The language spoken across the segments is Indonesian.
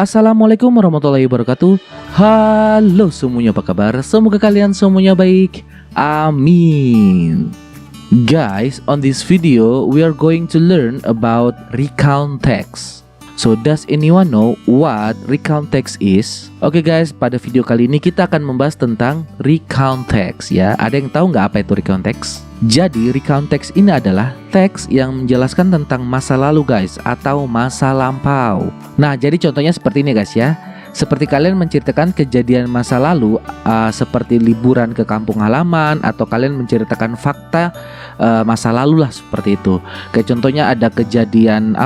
Assalamualaikum warahmatullahi wabarakatuh. Halo semuanya, apa kabar? Semoga kalian semuanya baik. Amin. Guys, on this video we are going to learn about recount text. So does anyone know what recount text is? Oke guys, pada video kali ini kita akan membahas tentang recount text ya. Ada yang tahu nggak apa itu recount text? Jadi recount text ini adalah teks yang menjelaskan tentang masa lalu guys, atau masa lampau. Nah, jadi contohnya seperti ini guys ya. Seperti kalian menceritakan kejadian masa lalu, seperti liburan ke kampung halaman, atau kalian menceritakan fakta masa lalu lah, seperti itu. Kayak contohnya ada kejadian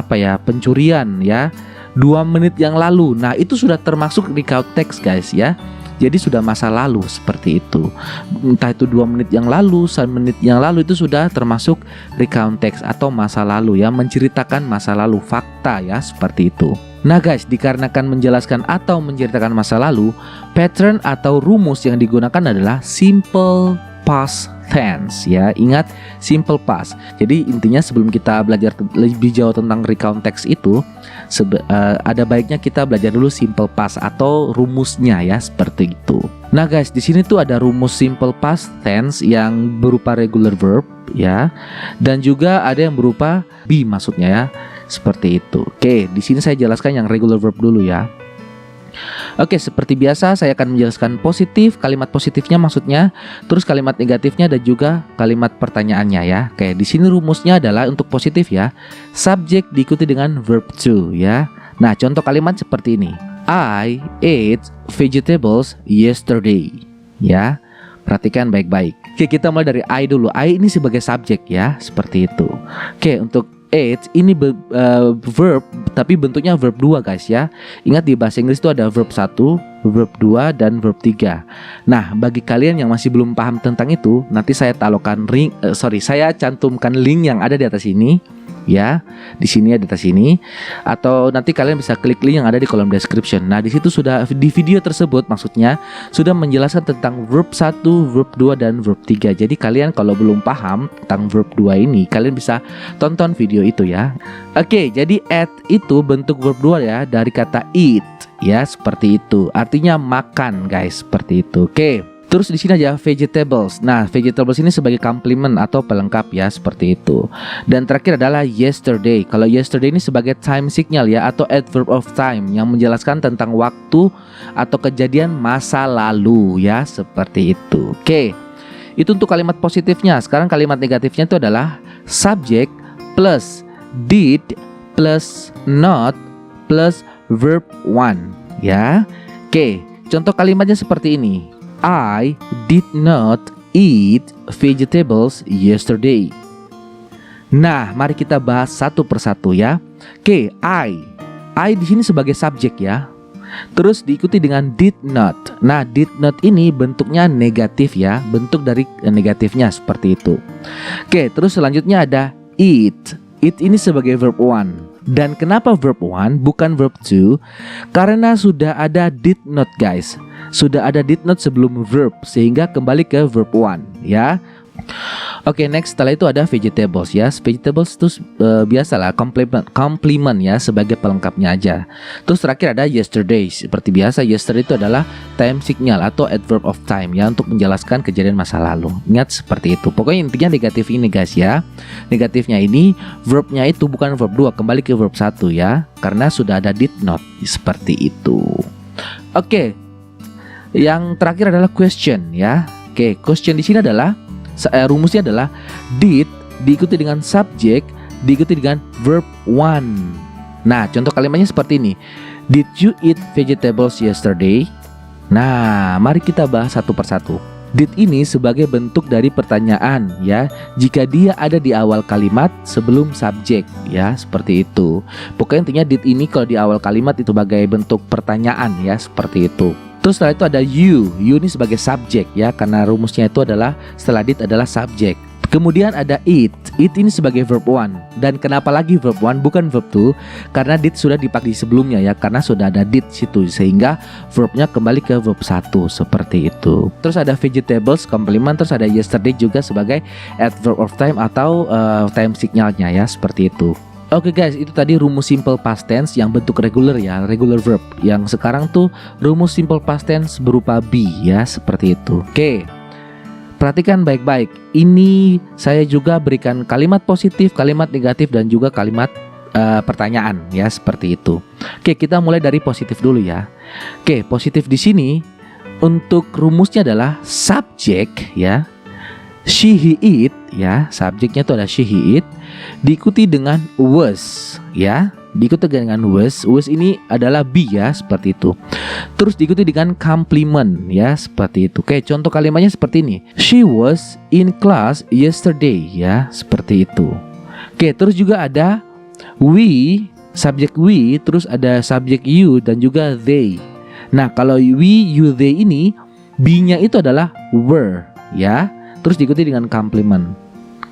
pencurian ya 2 menit yang lalu. Nah, itu sudah termasuk recount text guys ya. Jadi sudah masa lalu seperti itu. Entah itu 2 menit yang lalu, 1 menit yang lalu, itu sudah termasuk recount text atau masa lalu ya, menceritakan masa lalu, fakta ya, seperti itu. Nah guys, dikarenakan menjelaskan atau menceritakan masa lalu, pattern atau rumus yang digunakan adalah simple past tense ya. Ingat, simple past. Jadi intinya sebelum kita belajar lebih jauh tentang recount text itu, ada baiknya kita belajar dulu simple past atau rumusnya ya, seperti itu. Nah guys, di sini tuh ada rumus simple past tense yang berupa regular verb ya, dan juga ada yang berupa be maksudnya ya, seperti itu. Oke, di sini saya jelaskan yang regular verb dulu ya. Oke, seperti biasa saya akan menjelaskan positif, kalimat positifnya maksudnya, terus kalimat negatifnya dan juga kalimat pertanyaannya ya. Oke, di sini rumusnya adalah untuk positif ya, subjek diikuti dengan verb to ya. Nah, contoh kalimat seperti ini. I ate vegetables yesterday. Ya. Perhatikan baik-baik. Oke, kita mulai dari I dulu. I ini sebagai subjek ya, seperti itu. Oke, untuk ate ini verb, tapi bentuknya verb 2 guys ya. Ingat di bahasa Inggris itu ada verb 1, verb 2 dan verb 3. Nah, bagi kalian yang masih belum paham tentang itu, nanti saya saya cantumkan link yang ada di atas ini ya. Di sini ada di atas ini, atau nanti kalian bisa klik link yang ada di kolom description. Nah, di situ sudah, di video tersebut maksudnya sudah menjelaskan tentang verb 1, verb 2 dan verb 3. Jadi kalian kalau belum paham tentang verb 2 ini, kalian bisa tonton video itu ya. Oke, jadi ate itu bentuk verb 2 ya, dari kata eat ya, seperti itu. Artinya makan guys, seperti itu. Oke. Terus di sini aja vegetables. Nah, vegetables ini sebagai complement atau pelengkap ya, seperti itu. Dan terakhir adalah yesterday. Kalau yesterday ini sebagai time signal ya, atau adverb of time yang menjelaskan tentang waktu atau kejadian masa lalu ya, seperti itu. Oke. Itu untuk kalimat positifnya. Sekarang kalimat negatifnya itu adalah subject plus did plus not plus verb 1 ya. Oke, contoh kalimatnya seperti ini. I did not eat vegetables yesterday. Nah, mari kita bahas satu persatu ya. Oke, I di sini sebagai subjek ya. Terus diikuti dengan did not. Nah, did not ini bentuknya negatif ya, bentuk dari negatifnya seperti itu. Oke, terus selanjutnya ada eat. Eat ini sebagai verb 1. Dan kenapa verb 1 bukan verb 2? Karena sudah ada did not guys. Sudah ada did not sebelum verb, sehingga kembali ke verb 1 ya. Oke, next setelah itu ada vegetables ya. Vegetables itu biasalah complement ya, sebagai pelengkapnya aja. Terus terakhir ada yesterday. Seperti biasa, yesterday itu adalah time signal atau adverb of time ya, untuk menjelaskan kejadian masa lalu. Ingat seperti itu. Pokoknya intinya negatif ini guys ya. Negatifnya ini verbnya itu bukan verb 2, kembali ke verb 1 ya, karena sudah ada did not. Seperti itu. Oke. Yang terakhir adalah question ya. Oke, question di sini adalah rumusnya adalah did diikuti dengan subjek diikuti dengan verb 1. Nah, contoh kalimatnya seperti ini. Did you eat vegetables yesterday? Nah, mari kita bahas satu persatu. Did ini sebagai bentuk dari pertanyaan ya, jika dia ada di awal kalimat sebelum subjek ya, seperti itu. Pokoknya intinya did ini kalau di awal kalimat itu sebagai bentuk pertanyaan ya, seperti itu. Terus setelah itu ada you ini sebagai subjek ya, karena rumusnya itu adalah setelah did adalah subjek. Kemudian ada eat ini sebagai verb 1. Dan kenapa lagi verb 1 bukan verb 2? Karena did sudah dipakai sebelumnya ya, karena sudah ada did situ, sehingga verbnya kembali ke verb 1 seperti itu. Terus ada vegetables complement, terus ada yesterday juga sebagai adverb of time atau time signalnya ya, seperti itu. Oke guys, itu tadi rumus simple past tense yang bentuk regular ya, regular verb. Yang sekarang tuh rumus simple past tense berupa be ya, seperti itu. Oke, perhatikan baik-baik. Ini saya juga berikan kalimat positif, kalimat negatif, dan juga kalimat pertanyaan ya, seperti itu. Oke, kita mulai dari positif dulu ya. Oke, positif di sini untuk rumusnya adalah subjek ya. She, he, it ya, subjeknya itu ada she, he, it, diikuti dengan was ya, diikuti dengan was. Was ini adalah be ya, seperti itu. Terus diikuti dengan complement ya, seperti itu. Oke, contoh kalimatnya seperti ini. She was in class yesterday ya, seperti itu. Oke, terus juga ada we, subjek we, terus ada subjek you dan juga they. Nah, kalau we, you, they ini be-nya itu adalah were ya. Terus diikuti dengan complement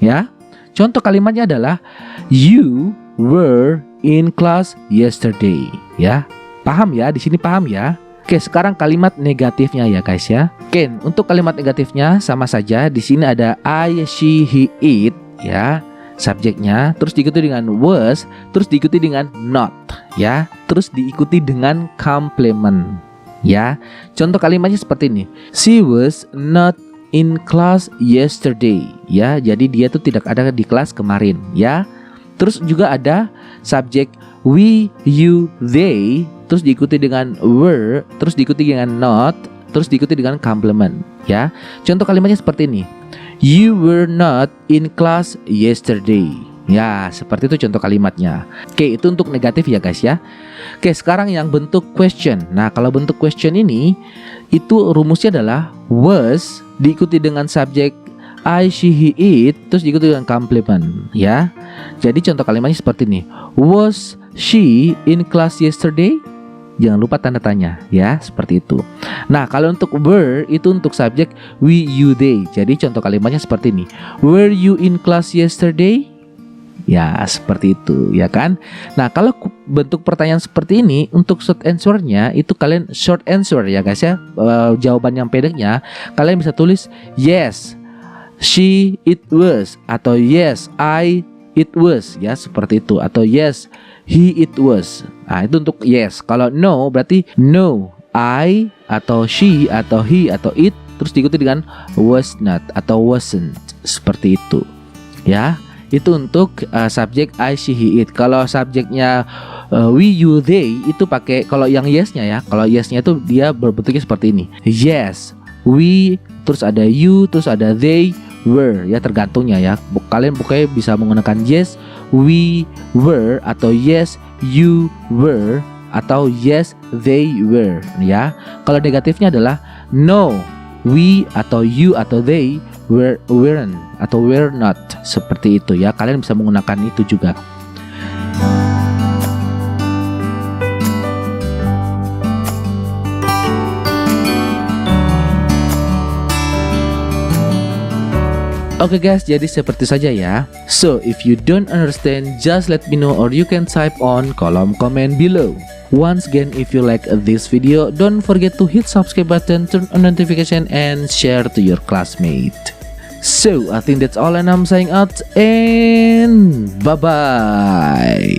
ya. Contoh kalimatnya adalah you were in class yesterday ya. Paham ya? Di sini paham ya? Oke, sekarang kalimat negatifnya ya guys ya. Oke, untuk kalimat negatifnya sama saja. Di sini ada I, she, he, it ya, subjeknya. Terus diikuti dengan was, terus diikuti dengan not ya. Terus diikuti dengan complement ya. Contoh kalimatnya seperti ini. She was not in class yesterday ya, jadi dia tuh tidak ada di kelas kemarin ya. Terus juga ada subjek we, you, they, terus diikuti dengan were, terus diikuti dengan not, terus diikuti dengan complement ya. Contoh kalimatnya seperti ini. You were not in class yesterday ya, seperti itu contoh kalimatnya. Oke, itu untuk negatif ya guys ya. Oke, sekarang yang bentuk question. Nah, kalau bentuk question ini itu rumusnya adalah was diikuti dengan subjek I, she, he, it, terus diikuti dengan complement ya. Jadi contoh kalimatnya seperti ini. Was she in class yesterday? Jangan lupa tanda tanya ya, seperti itu. Nah, kalau untuk were itu untuk subjek we, you, they. Jadi contoh kalimatnya seperti ini. Were you in class yesterday? Ya, seperti itu ya kan. Nah, kalau bentuk pertanyaan seperti ini untuk short answer-nya itu kalian short answer ya guys ya. Jawaban yang pendeknya kalian bisa tulis yes, she, it was, atau yes, I, it was ya, seperti itu. Atau yes, he, it was. Nah, itu untuk yes. Kalau no berarti no, I, atau she, atau he, atau it, terus diikuti dengan was not atau wasn't, seperti itu ya. Itu untuk subjek I, she, he, it. Kalau subjeknya we, you, they itu pakai, kalau yang yes-nya ya, kalau yes-nya itu dia berbentuknya seperti ini. Yes, we, terus ada you, terus ada they, were ya, tergantungnya ya. Kalian pokoknya bisa menggunakan yes, we were, atau yes, you were, atau yes, they were ya. Kalau negatifnya adalah no, we, atau you, atau they weren't, atau were not, seperti itu ya. Kalian bisa menggunakan itu juga. Oke guys, jadi seperti saja ya. So if you don't understand, just let me know or you can type on kolom komen below. Once again, if you like this video, don't forget to hit subscribe button, turn on notification, and share to your classmate. So I think that's all, and I'm saying out, and bye bye.